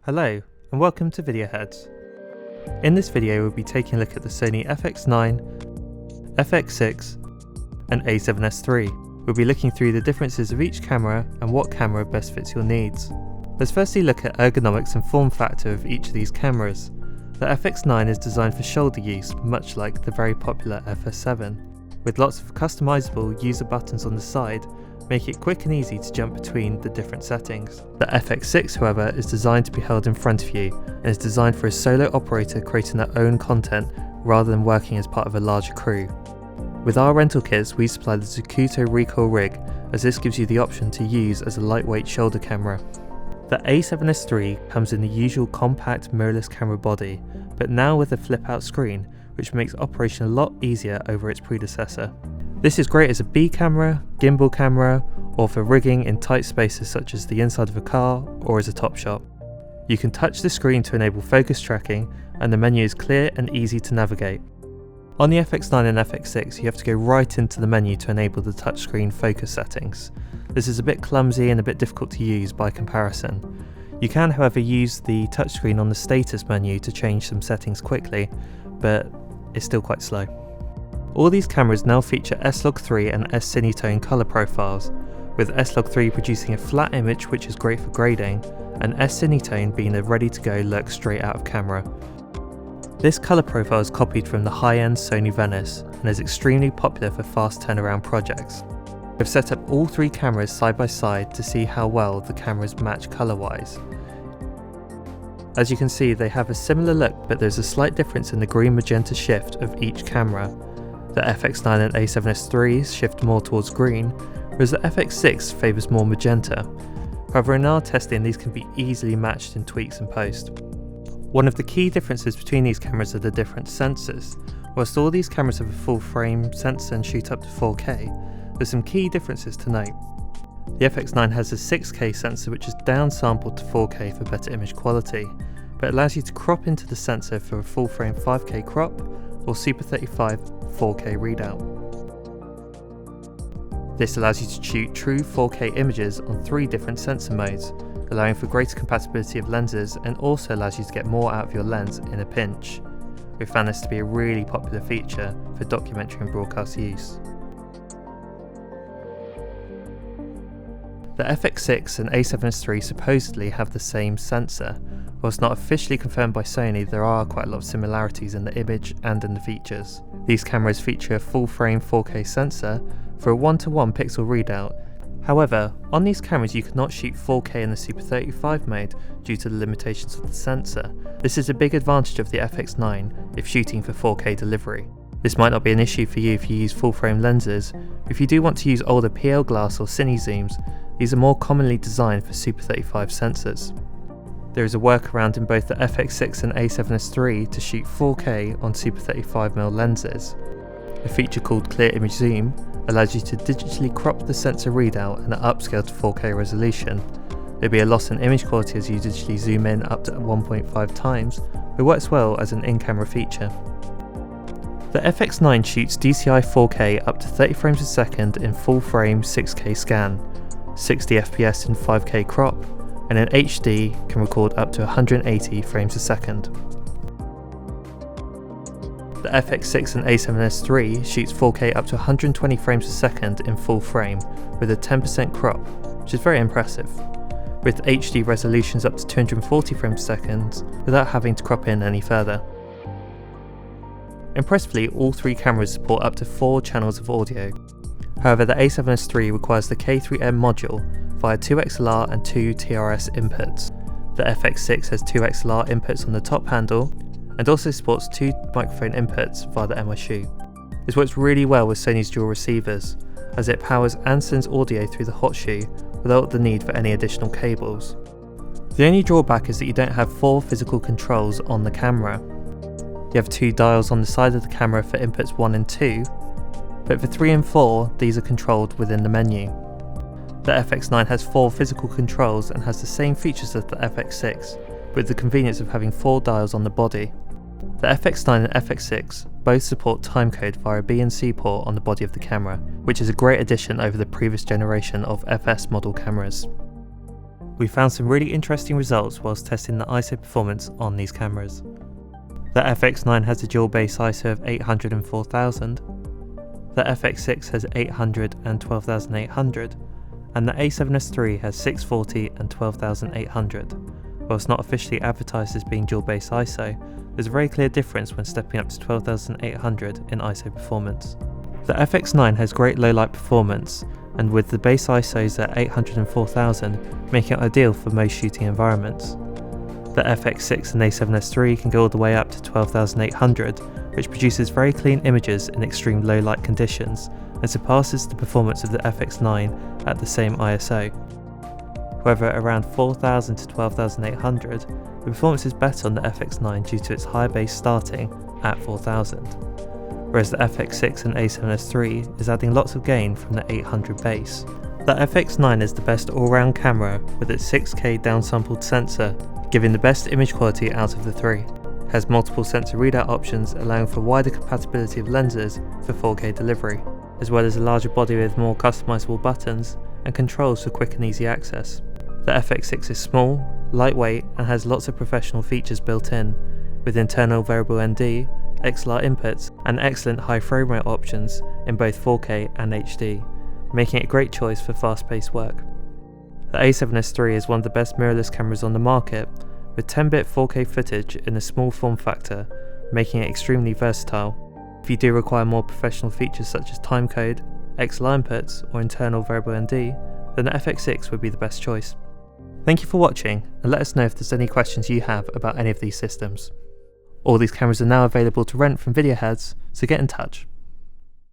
Hello, and welcome to Videoheads. In this video we'll be taking a look at the Sony FX9, FX6 and A7s III. We'll be looking through the differences of each camera and what camera best fits your needs. Let's firstly look at ergonomics and form factor of each of these cameras. The FX9 is designed for shoulder use, much like the very popular FS7, with lots of customizable user buttons on the side, make it quick and easy to jump between the different settings. The FX6, however, is designed to be held in front of you and is designed for a solo operator creating their own content rather than working as part of a larger crew. With our rental kits, we supply the Zacuto recoil rig, as this gives you the option to use as a lightweight shoulder camera. The A7s III comes in the usual compact mirrorless camera body, but now with a flip out screen, which makes operation a lot easier over its predecessor. This is great as a B camera, gimbal camera, or for rigging in tight spaces such as the inside of a car or as a top shot. You can touch the screen to enable focus tracking, and the menu is clear and easy to navigate. On the FX9 and FX6 you have to go right into the menu to enable the touchscreen focus settings. This is a bit clumsy and a bit difficult to use by comparison. You can however use the touchscreen on the status menu to change some settings quickly, but it's still quite slow. All these cameras now feature Slog3 and S-Cinetone colour profiles, with Slog3 producing a flat image which is great for grading, and S-Cinetone being a ready-to-go look straight out of camera. This colour profile is copied from the high-end Sony Venice and is extremely popular for fast turnaround projects. I've set up all three cameras side by side to see how well the cameras match colour-wise. As you can see, they have a similar look, but there's a slight difference in the green-magenta shift of each camera. The FX9 and A7s III shift more towards green, whereas the FX6 favours more magenta. However, in our testing these can be easily matched in tweaks and post. One of the key differences between these cameras are the different sensors. Whilst all these cameras have a full frame sensor and shoot up to 4K, there's some key differences to note. The FX9 has a 6K sensor which is downsampled to 4K for better image quality, but it allows you to crop into the sensor for a full frame 5K crop or Super 35 4K readout. This allows you to shoot true 4K images on 3 different sensor modes, allowing for greater compatibility of lenses, and also allows you to get more out of your lens in a pinch. We found this to be a really popular feature for documentary and broadcast use. The FX6 and A7s III supposedly have the same sensor. Whilst not officially confirmed by Sony, there are quite a lot of similarities in the image and in the features. These cameras feature a full frame 4K sensor for a 1:1 pixel readout. However, on these cameras you cannot shoot 4K in the Super 35 mode due to the limitations of the sensor. This is a big advantage of the FX9 if shooting for 4K delivery. This might not be an issue for you if you use full frame lenses, but if you do want to use older PL glass or cine zooms, these are more commonly designed for Super 35 sensors. There is a workaround in both the FX6 and A7s III to shoot 4K on Super 35mm lenses. A feature called Clear Image Zoom allows you to digitally crop the sensor readout and upscale to 4K resolution. There'll be a loss in image quality as you digitally zoom in up to 1.5 times, but works well as an in-camera feature. The FX9 shoots DCI 4K up to 30 frames a second in full frame 6K scan, 60 FPS in 5K crop, and in HD can record up to 180 frames a second. The FX6 and A7s III shoots 4K up to 120 frames a second in full frame with a 10% crop, which is very impressive, with HD resolutions up to 240 frames a second without having to crop in any further. Impressively, all three cameras support up to 4 channels of audio. However, the A7s III requires the K3M module via 2 XLR and 2 TRS inputs. The FX6 has 2 XLR inputs on the top handle and also supports 2 microphone inputs via the MI shoe. This works really well with Sony's dual receivers, as it powers and sends audio through the hot shoe without the need for any additional cables. The only drawback is that you don't have 4 physical controls on the camera. You have 2 dials on the side of the camera for inputs 1 and 2, but for 3 and 4 these are controlled within the menu. The FX9 has 4 physical controls and has the same features as the FX6, with the convenience of having 4 dials on the body. The FX9 and FX6 both support timecode via a B and C port on the body of the camera, which is a great addition over the previous generation of FS model cameras. We found some really interesting results whilst testing the ISO performance on these cameras. The FX9 has a dual base ISO of 800 and 4000, the FX6 has 800 and 12800, and the A7s III has 640 and 12800. Whilst not officially advertised as being dual base ISO, there's a very clear difference when stepping up to 12800 in ISO performance. The FX9 has great low light performance, and with the base ISOs at 800 and 4000, making it ideal for most shooting environments. The FX6 and A7s III can go all the way up to 12800, which produces very clean images in extreme low light conditions and surpasses the performance of the FX9 at the same ISO. However, at around 4000 to 12800, the performance is better on the FX9 due to its higher base starting at 4000, whereas the FX6 and A7s III is adding lots of gain from the 800 base. The FX9 is the best all-round camera with its 6K downsampled sensor, giving the best image quality out of the three. It has multiple sensor readout options allowing for wider compatibility of lenses for 4K delivery, as well as a larger body with more customizable buttons and controls for quick and easy access. The FX6 is small, lightweight, and has lots of professional features built in, with internal variable ND, XLR inputs, and excellent high frame rate options in both 4K and HD, making it a great choice for fast-paced work. The A7s III is one of the best mirrorless cameras on the market, with 10-bit 4K footage in a small form factor, making it extremely versatile. If you do require more professional features such as timecode, XLR inputs, or internal variable ND, then the FX6 would be the best choice. Thank you for watching, and let us know if there's any questions you have about any of these systems. All these cameras are now available to rent from Videoheads, so get in touch.